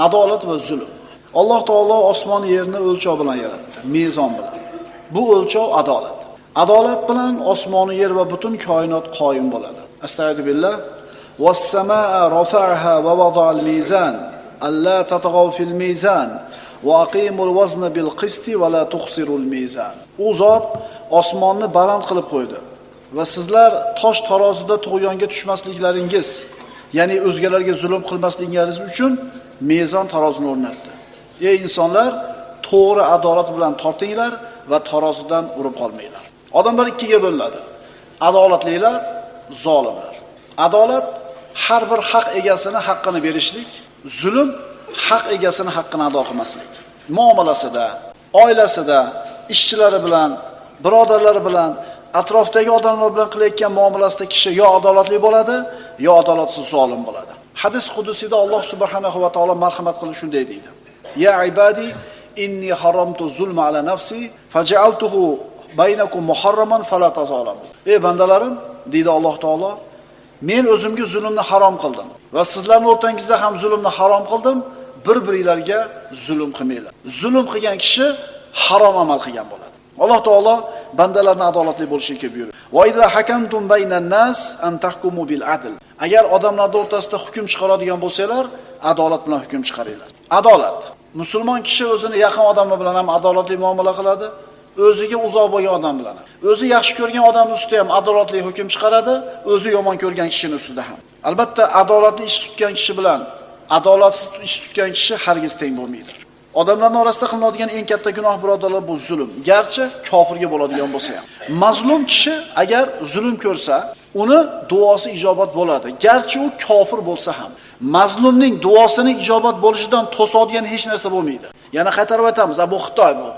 Adolat va zulm. Alloh taolo osmon yerni o'lchov bilan yaratdi, mezon bilan. Bu o'lchov adolat. Adolat bilan osmon yer va butun koinot qoyim bo'ladi. Astagfirullah. Was-samaa rafa'aha va wada'al mizan alla tatghaw fil mizan va aqimul wazna bil qisti va la tukhsirul mizan. U zot osmonni baland qilib qo'ydi va sizlar tosh tarozida tug'yonga tushmasliklaringiz, ya'ni o'zgalarga zulm qilmasligingiz uchun mezon tarozini o'rnatdi. Ey insonlar, to'g'ri adolat bilan tortinglar va tarozidan urib qolmanglar. Odamlar ikkiga bo'linadi. Adolatlilar, zolimlar. Adolat har bir haq egasini haqqini berishlik, zulm haq egasini haqqini ado qilmaslik. Muomalasida, oilasida, ishchilari bilan, birodarlari bilan, atrofdagi odamlar bilan qilayotgan muomalasida kishi yo adolatli bo'ladi, yo adolatsiz zolim bo'ladi. Hadis qudusida Alloh subhanahu va taolo marhamat qilib shunday deydi: Ya ibadi inni haramtu zulma ala nafsi faj'altuhu baynakum muharraman fala tazalamu. Ey bandalarim, deydi Alloh taolo, men o'zimga zulmni harom qildim va sizlarning o'rtangizda ham zulmni harom qildim, bir-biringizlarga zulm qilmanglar. Zulm qilgan kishi harom amal qilgan bo'ladi. Alloh taolo bandalarni adolatli bo'lishga buyurdi. Va idza hakamtum baynan nas an tahkumu bil adl. Agar odamlar o'rtasida hukm chiqaradigan bo'lsanglar, adolat bilan hukm chiqaringlar. Adolat. Musulmon kishi o'zini yaqin odami bilan ham adolatli muomala qiladi, o'ziga uzoq bo'lgan odam bilan. O'zi yaxshi ko'rgan odam ustida ham adolatli hukm chiqaradi, o'zi yomon ko'rgan kishining ustida ham. Albatta, adolatli ish tutgan kishi bilan adolatsiz ish tutgan kishi hargiz teng bo'lmaydi. Odamlarning orasida qilinadigan eng katta gunoh birodarlar bu zulm. Garchi kofirga bo'ladigan bo'lsa ham. Mazlum kishi agar zulm ko'rsa, uni duosi ijobat bo'ladi. Garchi u kofir bo'lsa ham. Mazlumning duosining ijobat bo'lishidan to'sadigan hech narsa bo'lmaydi. Yana qaytarib aytamiz, bu Xitoy bu.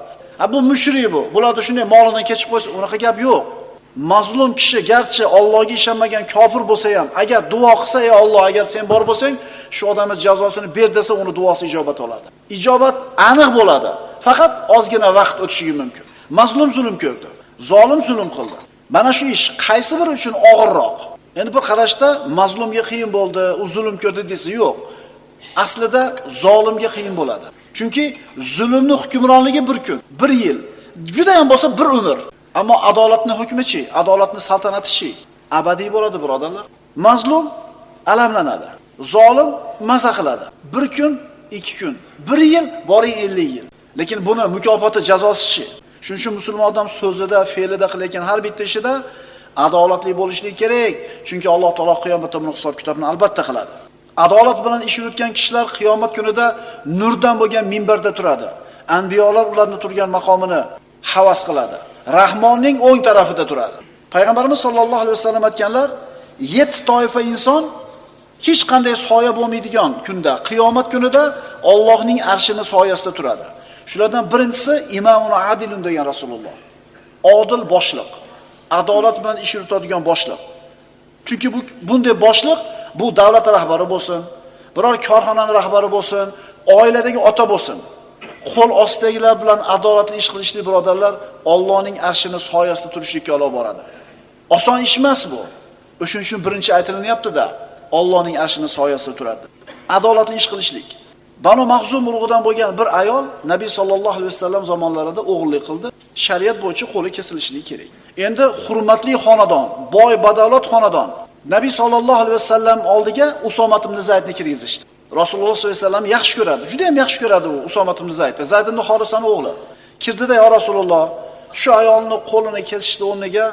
Bu mushrik bu. Bularda shunday molidan kechib qo'ysa, unaqa gap yo'q. Mazlum kishi garchi Allohga ishonmagan kofir bo'lsa ham, agar duo qilsa, ey Alloh, agar sen bor bo'lsang, shu odamga jazosini ber desa, uni duosi ijobat oladi. Ijobat aniq bo'ladi. Faqat ozgina vaqt o'tishiga mumkin. Mazlum zulm ko'rdi, zolim zulm qildi. Mana shu ish qaysi biri uchun og'irroq? Endi bir qarashda mazlumga qiyin bo'ldi, u zulm ko'rdi desa yo'q. Aslida zolimga qiyin bo'ladi. Chunki zulmning hukmronligi bir kun, bir yil, juda ham bo'lsa bir umr. Ammo adolatning hukmichi, adolatning saltanatichi abadiy bo'ladi, birodarlar. Mazlum alamlanadi, zolim maza qiladi. Bir kun, 2 kun, 1 yil, boring 50 yil. Lekin buni mukofoti, jazosichi. Shuning uchun musulmon odam so'zida, fe'lida qilayotgan har bitta ishida adolatli bo'lishligi kerak. Chunki Alloh taolo qiyomatda buni hisob-kitobini albatta qiladi. Adolat bilan ish yuritgan kishilar qiyomat kunida nurdan bo'lgan minbarda turadi. Anbiyolar ularning turgan maqomini havas qiladi. Rahmonning o'ng tarafida turadi. Payg'ambarimiz sollallohu alayhi vasallam aytganlar, 7 toifa inson hech qanday soya bo'lmaydigan kunda, qiyomat kunida Allohning arshining soyasida turadi. Shulardan birinchisi imamun adilun degan Rasululloh. Odil boshliq, adolat bilan ish yuritadigan boshliq. Chunki bunday boshliq bu davlat rahbari bo'lsin, biror korxonaning rahbari bo'lsin, oiladagi ota bo'lsin. Qo'l ostidagilar bilan adolatli ish qilishni birodarlar Allohning arshining soyasida turishlikka olib boradi. Oson ish emas bu. O'shuning uchun birinchi aytilinyapti-da, Allohning arshining soyasida turadi. Adolatli ish qilishlik. Banu Mahzum urug'idan bo'lgan bir ayol Nabiy sollallohu alayhi vasallam zamonlarida o'g'illik qildi. Shariat bo'yicha qo'li kesilishligi kerak. Endi hurmatli xonadon, boy badavlat xonadon. Nabiy sollallohu alayhi vasallam oldiga Usomat ibn Zaydni kirgizishdi. Rasululloh sollallohu alayhi vasallam yaxshi ko'radi. Juda ham yaxshi ko'radi u Usomat ibn Zayd. Zayd ibn Horisaning o'g'li. Kirdida, ya Rasululloh, shu ayolni qo'lini kesishdi o'rniga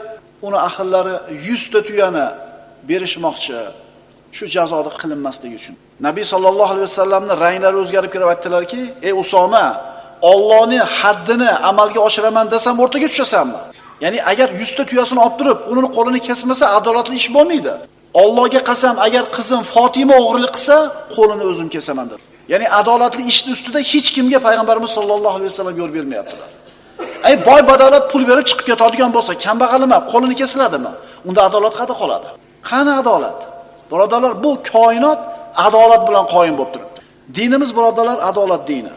uni ahllari 100 ta tuyani berishmoqchi. Shu jazoni qilinmasligi uchun. Nabiy sollallohu alayhi vasallamning ranglari o'zgarib kelib aytdilarki, ey Usoma, Allohning haddini amalga oshiraman desam o'rtaga tushasanmi? Ya'ni agar 100 ta tuyasini olib turib, uning qo'lini kesmasa adolatli ish bo'lmaydi. Allohga qasam, agar qizim Fatima o'g'rilik qilsa, qo'lini o'zim kesaman dedi. Ya'ni adolatli ishning ustida hech kimga payg'ambarimiz sollallohu alayhi vasallam yo'l bermayaptilar. Boy badavlat pul berib chiqib ketadigan bo'lsa, kambag'al emas, qo'lini kesiladimi? Unda adolat qayerda qoladi? Qani adolat? Birodarlar, bu koinot adolat bilan qoyim bo'lib turibdi. Dinimiz birodarlar adolat dini.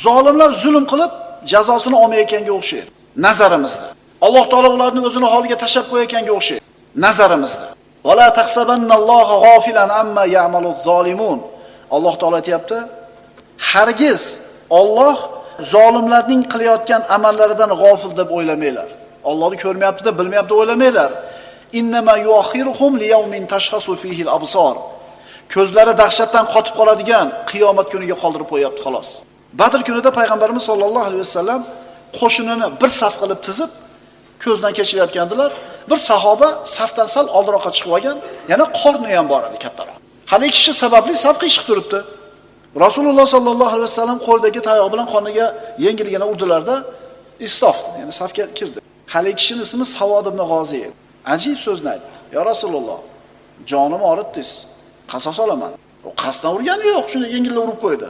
Zolimlar zulm qilib jazosini olmayotganga o'xshaydi. Nazarimizda. Alloh taolo ularni o'zining holiga tashab qo'yayotganga o'xshaydi. Nazarimizda. Wala tahsabanalloha g'ofilan amma ya'maluz zolimun. Alloh taolo aytayapti, Hargiz Alloh zolimlarning qilayotgan amallaridan g'ofil deb o'ylamanglar. Allohni ko'rmayapti deb bilmayapti deb o'ylamanglar. Innama yuakhiruhum liyawmin tashkhasu fihi al-absar. Ko'zlari dahshatdan qotib qoladigan qiyomat kuniga qoldirib qo'yapti xolos. Badr kunida payg'ambarimiz sollallohu alayhi vasallam qo'shinini bir saf qilib tizib ko'zdan kechirayotgandilar. Bir sahoba safdan sal oldinroqqa chiqib olgan, yana qorni ham bor edi kattaroq. Hali kishi sababli saf qiyshiq turibdi. Rasululloh sollallohu alayhi vasallam qo'ldagi tayoq bilan qoniga yengilgina urdilarda istofdi, ya'ni safga kirdi. Hali kishining ismi Savod ibn G'oziy. Ajib so'zni aytdi. Ya Rasululloh, jonim og'ritdingiz. Qasos olaman. U qasddan urgani yo'q, shuni yengillab urib qo'ydi.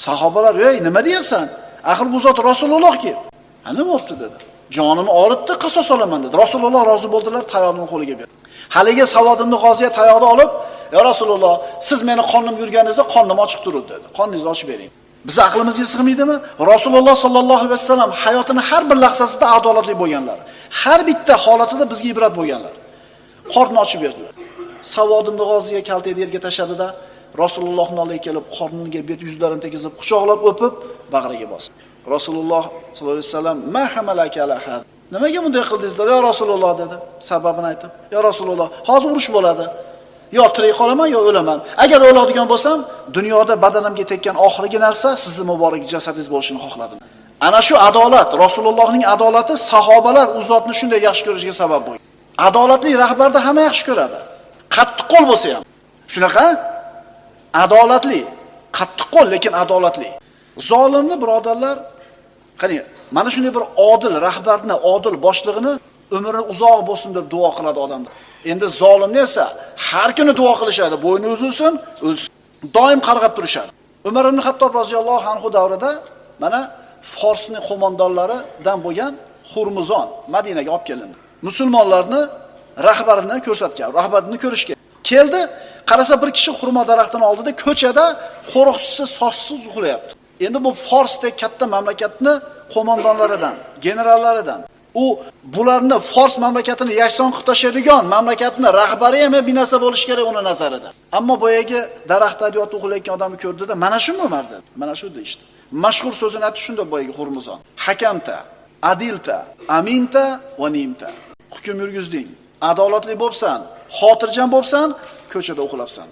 Sahobalar, "Ey, nima deyapsan? Axir bu zot Rasulullohki." "Ha, nima bo'pti?" dedi. "Jonimni og'ritdi, qasos olaman" dedi. Rasululloh rozi bo'ldilar, tayoqni qo'liga berdi. Haliga Savod ibn G'oziy tayoqni olib, "Ya Rasululloh, siz meni qonim yurganingizda qonim ochiq turibdi" dedi. "Qoningizni ochib bering." Biz aqlimizga sig'maydimi? Rasululloh sollallohu alayhi vasallam hayotining har bir lahzasida adolatli bo'lganlar. Har bitta holatida bizga ibrat bo'lganlar. Qorni ochib berdilar. Savod ibn G'oziy kaltayni yerga tashladida Rasulullohning oldiga kelib, qorniga bet yuzlarini tegizib, quchoqlab o'pib, bag'riga bosdi. Rasululloh sollallohu alayhi vasallam "Ma hamalaka ala had?" "Nimaga bunday qildingiz?" dedi. "Ya Rasululloh" dedi, sababini aytib. "Ya Rasululloh, hozir urush bo'ladi. Yo tirik qolaman, yo o'laman. Agar o'ladigan bo'lsam, dunyoda badanimga tekkan oxirgi narsa sizning muborak jasadingiz bo'lishini xohladim." Ana shu adolat, Rasulullohning adolati sahobalar u zotni shunday yaxshi ko'rishiga sabab bo'ldi. Adolatli rahbarda hamma yaxshi ko'radi. Qattiq qo'l bo'lsa ham. Shunaqa adolatli, qattiq qo'l lekin adolatli. Zolimni birodarlar, qani, mana shunday bir odil rahbarni, odil boshlig'ini umri uzoq bo'lsin deb duo qiladi odamlar. Endi zolimni esa har kuni duo qilishadi, bo'yni uzilsin, o'lsin. Doim qarg'ab turishadi. Umar ibn Xattob roziyallohu anhu davrida mana Forsning qo'mondonlaridan bo'lgan Hurmuzon Madinaga olib kelindi. Musulmonlarni rahbarini ko'rsatgan, rahbarini ko'rishga keldi. Qarasa bir kishi xurmo daraxtining oldida ko'chada qo'riqchisi sochsiz uxlayapti. Endi bu Forsdek katta mamlakatni qo'mondonlaridan, generallaridan, u bularni Fors mamlakatini yakson qilib tashlaydigan mamlakatni rahbari ham bir narsa bo'lish kerak uni nazarida. Ammo boyagi daraxtda yotib uxlayotgan odamni ko'rdida, "Mana shu Umar" dedi. Mana shu dedi işte. Mashhur so'zini aytdi shunda boyagi Hurmuzon. Hakamta, adilta, aminta va nimta. Hukm yurgizding, adolatli bo'lsan, xotirjam bo'lsan, ko'chada uxlabsan.